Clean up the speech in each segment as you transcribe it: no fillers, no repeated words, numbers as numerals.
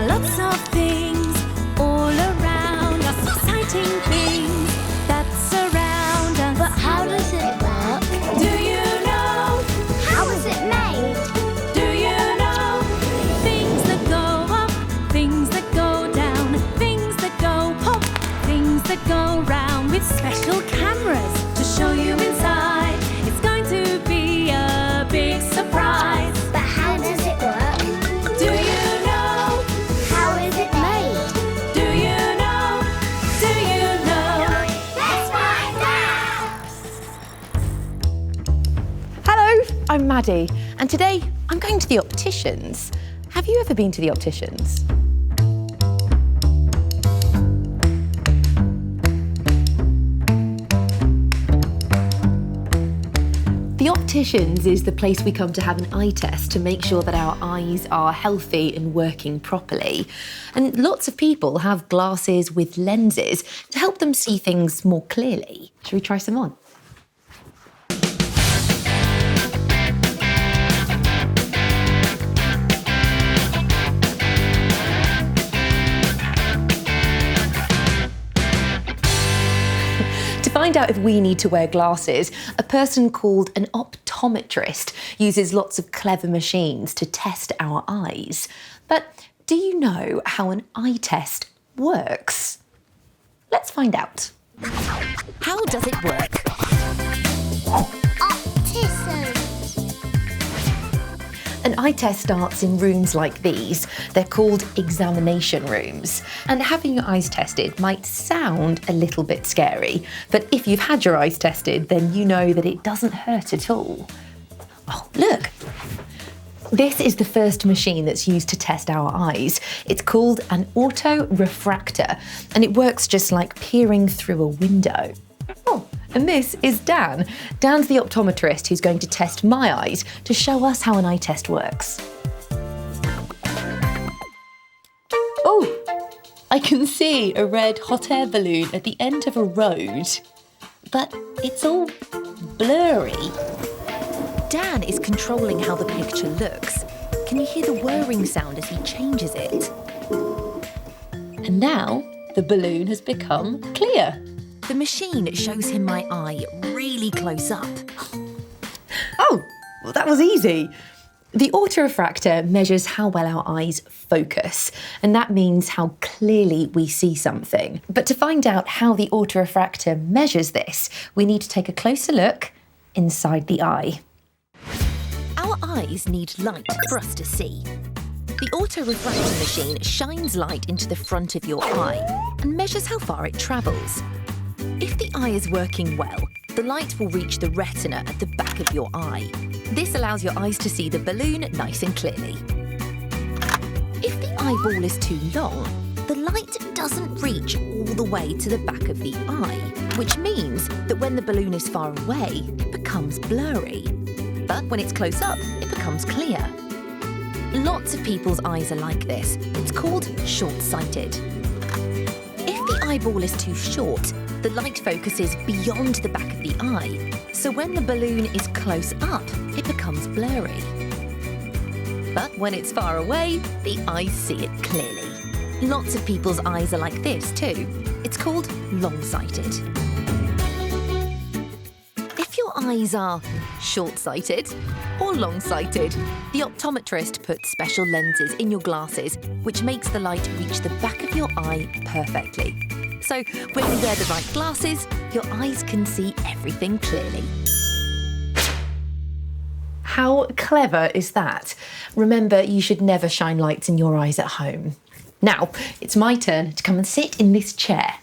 are lots of things all around us, exciting things that surround us. But how does it work? Do you know? How is it made? Do you know? Things that go up, things that go down, things that go pop, things that go round, with special cameras to show you inside. It's going to be a big surprise. But how does it work? Do you know? How is it made? Do you know? Do you know? Let's find out! Hello, I'm Maddie, and today I'm going to the Opticians. Have you ever been to the Opticians? The Opticians is the place we come to have an eye test to make sure that our eyes are healthy and working properly. And lots of people have glasses with lenses to help them see things more clearly. Shall we try some on? To find out if we need to wear glasses, a person called an optometrist uses lots of clever machines to test our eyes. But do you know how an eye test works? Let's find out. How does it work? Opticians. An eye test starts in rooms like these. They're called examination rooms. And having your eyes tested might sound a little bit scary, but if you've had your eyes tested, then you know that it doesn't hurt at all. Oh, look. This is the first machine that's used to test our eyes. It's called an autorefractor, and it works just like peering through a window. Oh, and this is Dan. Dan's the optometrist who's going to test my eyes to show us how an eye test works. Oh, I can see a red hot air balloon at the end of a road, but it's all blurry. Dan is controlling how the picture looks. Can you hear the whirring sound as he changes it? And now the balloon has become clear. The machine shows him my eye really close up. Oh, well, that was easy. The autorefractor measures how well our eyes focus, and that means how clearly we see something. But to find out how the autorefractor measures this, we need to take a closer look inside the eye. Our eyes need light for us to see. The autorefractor machine shines light into the front of your eye and measures how far it travels. If the eye is working well, the light will reach the retina at the back of your eye. This allows your eyes to see the balloon nice and clearly. If the eyeball is too long, the light doesn't reach all the way to the back of the eye, which means that when the balloon is far away, it becomes blurry. But when it's close up, it becomes clear. Lots of people's eyes are like this. It's called short-sighted. If the eyeball is too short, the light focuses beyond the back of the eye, so when the balloon is close up, it becomes blurry. But when it's far away, the eyes see it clearly. Lots of people's eyes are like this too. It's called long-sighted. If your eyes are short-sighted or long-sighted, the optometrist puts special lenses in your glasses, which makes the light reach the back of your eye perfectly. So when you wear the right glasses, your eyes can see everything clearly. How clever is that? Remember, you should never shine lights in your eyes at home. Now, it's my turn to come and sit in this chair.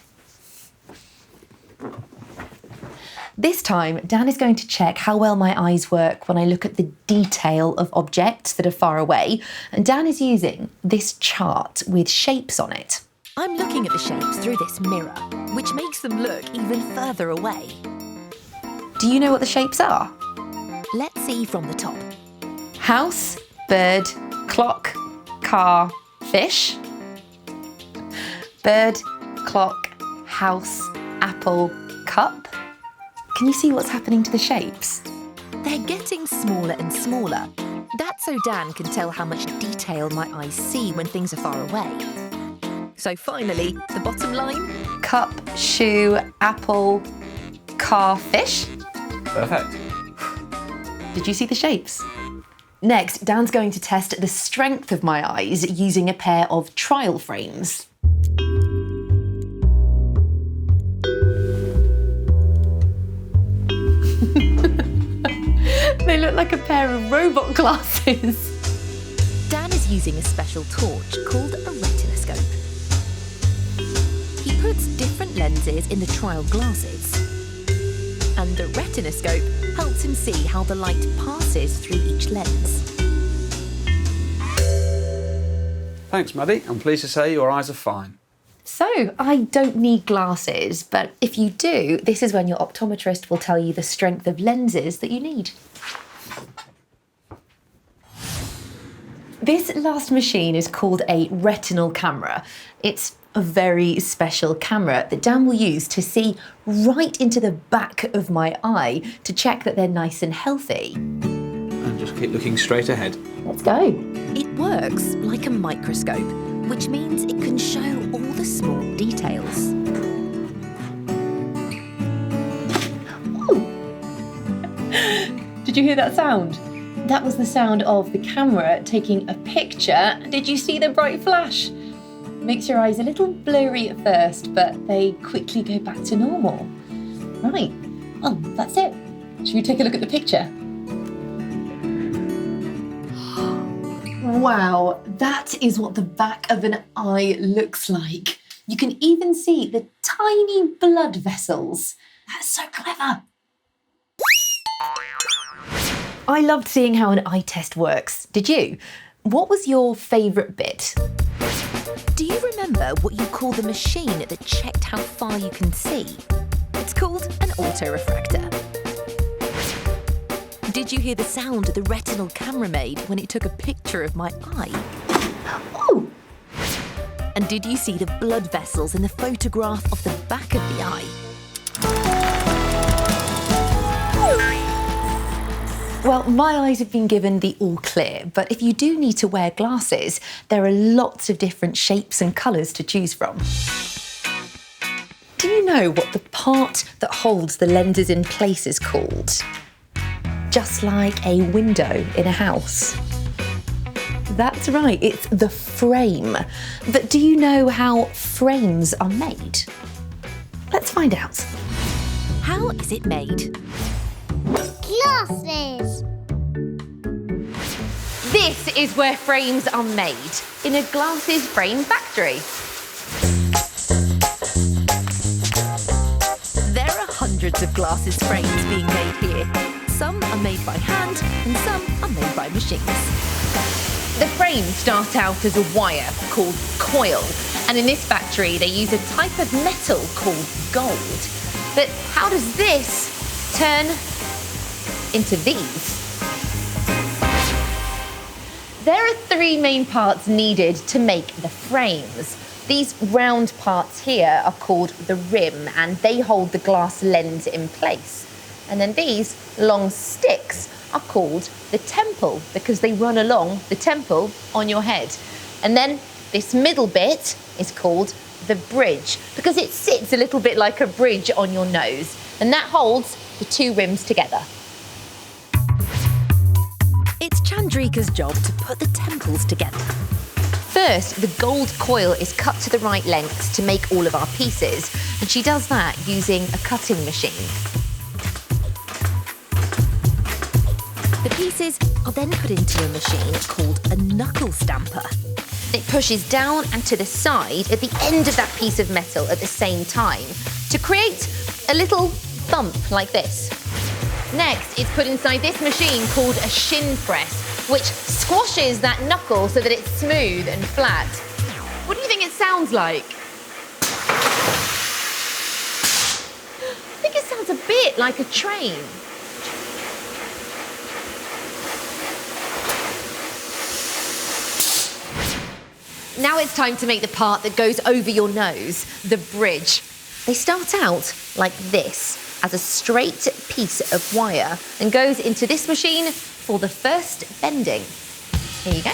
This time, Dan is going to check how well my eyes work when I look at the detail of objects that are far away, and Dan is using this chart with shapes on it. I'm looking at the shapes through this mirror, which makes them look even further away. Do you know what the shapes are? Let's see from the top. House, bird, clock, car, fish. Bird, clock, house, apple, cup. Can you see what's happening to the shapes? They're getting smaller and smaller. That's so Dan can tell how much detail my eyes see when things are far away. So finally, the bottom line? Cup, shoe, apple, car, fish. Perfect. Did you see the shapes? Next, Dan's going to test the strength of my eyes using a pair of trial frames. They look like a pair of robot glasses. Dan is using a special torch called a retinoscope. He puts different lenses in the trial glasses. And the retinoscope helps him see how the light passes through each lens. Thanks, Maddie. I'm pleased to say your eyes are fine. So, I don't need glasses, but if you do, this is when your optometrist will tell you the strength of lenses that you need. This last machine is called a retinal camera. It's a very special camera that Dan will use to see right into the back of my eye to check that they're nice and healthy. And just keep looking straight ahead. Let's go. It works like a microscope, which means it can show all the small details. Ooh. Did you hear that sound? That was the sound of the camera taking a picture. Did you see the bright flash? Makes your eyes a little blurry at first, but they quickly go back to normal. Right, well, that's it. Should we take a look at the picture? Wow, that is what the back of an eye looks like. You can even see the tiny blood vessels. That's so clever. I loved seeing how an eye test works. Did you? What was your favourite bit? Do you remember what you call the machine that checked how far you can see? It's called an autorefractor. Did you hear the sound the retinal camera made when it took a picture of my eye? Ooh! And did you see the blood vessels in the photograph of the back of the eye? Well, my eyes have been given the all clear, but if you do need to wear glasses, there are lots of different shapes and colours to choose from. Do you know what the part that holds the lenses in place is called? Just like a window in a house. That's right, it's the frame. But do you know how frames are made? Let's find out. How is it made? Glasses. This is where frames are made, in a glasses frame factory. There are hundreds of glasses frames being made here. Some are made by hand and some are made by machines. The frames start out as a wire called coil, and in this factory they use a type of metal called gold. But how does this turn into these? There are three main parts needed to make the frames. These round parts here are called the rim, and they hold the glass lens in place. And then these long sticks are called the temple because they run along the temple on your head. And then this middle bit is called the bridge because it sits a little bit like a bridge on your nose, and that holds the two rims together. It's Chandrika's job to put the temples together. First, the gold coil is cut to the right lengths to make all of our pieces, and she does that using a cutting machine. The pieces are then put into a machine called a knuckle stamper. It pushes down and to the side at the end of that piece of metal at the same time to create a little bump like this. Next, it's put inside this machine called a shin press, which squashes that knuckle so that it's smooth and flat. What do you think it sounds like? I think it sounds a bit like a train. Now it's time to make the part that goes over your nose, the bridge. They start out like this, as a straight piece of wire, and goes into this machine for the first bending. Here you go.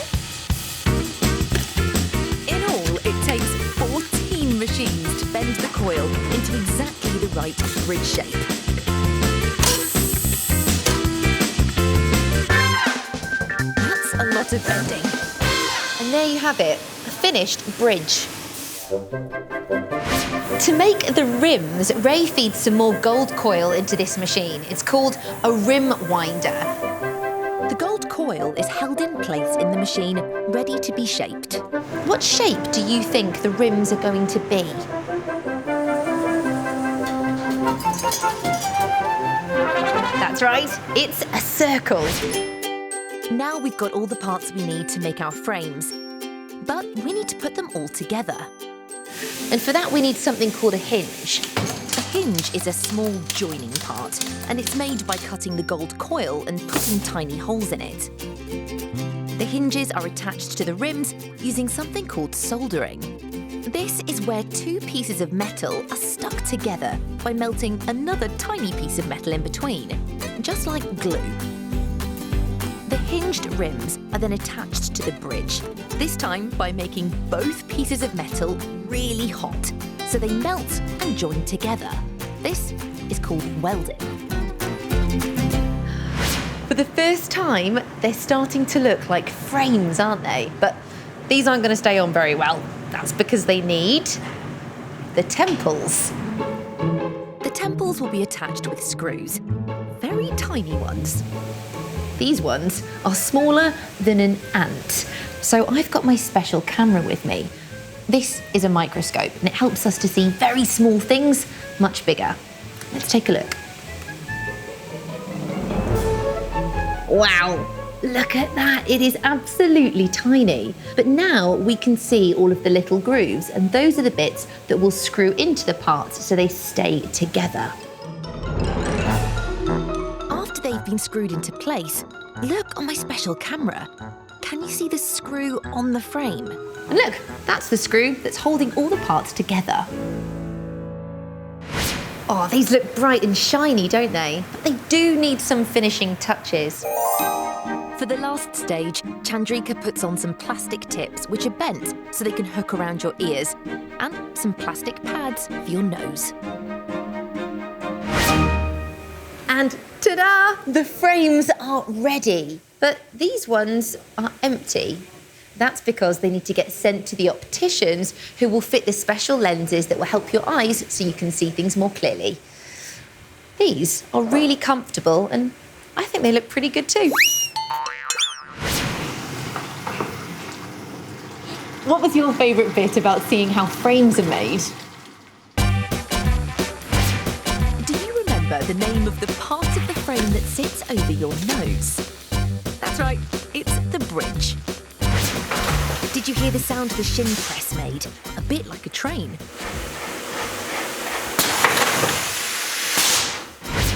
In all, it takes 14 machines to bend the coil into exactly the right bridge shape. That's a lot of bending. And there you have it, a finished bridge. To make the rims, Ray feeds some more gold coil into this machine. It's called a rim winder. The gold coil is held in place in the machine, ready to be shaped. What shape do you think the rims are going to be? That's right, it's a circle. Now we've got all the parts we need to make our frames, but we need to put them all together. And for that we need something called a hinge. A hinge is a small joining part, and it's made by cutting the gold coil and putting tiny holes in it. The hinges are attached to the rims using something called soldering. This is where two pieces of metal are stuck together by melting another tiny piece of metal in between, just like glue. The hinged rims are then attached to the bridge, this time by making both pieces of metal really hot, so they melt and join together. This is called welding. For the first time, they're starting to look like frames, aren't they? But these aren't going to stay on very well. That's because they need the temples. The temples will be attached with screws, very tiny ones. These ones are smaller than an ant. So I've got my special camera with me. This is a microscope and it helps us to see very small things much bigger. Let's take a look. Wow, look at that. It is absolutely tiny. But now we can see all of the little grooves, and those are the bits that will screw into the parts so they stay together. After they've been screwed into place, look on my special camera. Can you see the screw on the frame? And look, that's the screw that's holding all the parts together. Oh, these look bright and shiny, don't they? But they do need some finishing touches. For the last stage, Chandrika puts on some plastic tips which are bent so they can hook around your ears, and some plastic pads for your nose. And ta-da! The frames are ready. But these ones are empty. That's because they need to get sent to the opticians, who will fit the special lenses that will help your eyes so you can see things more clearly. These are really comfortable and I think they look pretty good too. What was your favourite bit about seeing how frames are made? Do you remember the name of the part of the frame that sits over your nose? That's right, it's the bridge. Did you hear the sound the shin press made? A bit like a train.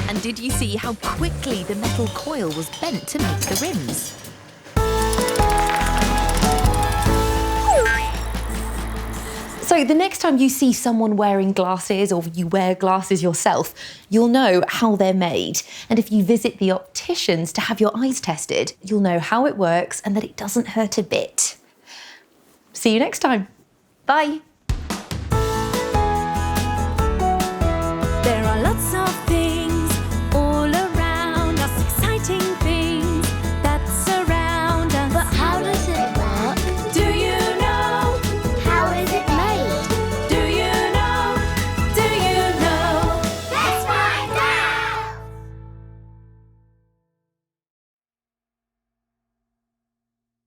And did you see how quickly the metal coil was bent to make the rims? So the next time you see someone wearing glasses, or you wear glasses yourself, you'll know how they're made. And if you visit the opticians to have your eyes tested, you'll know how it works and that it doesn't hurt a bit. See you next time. Bye.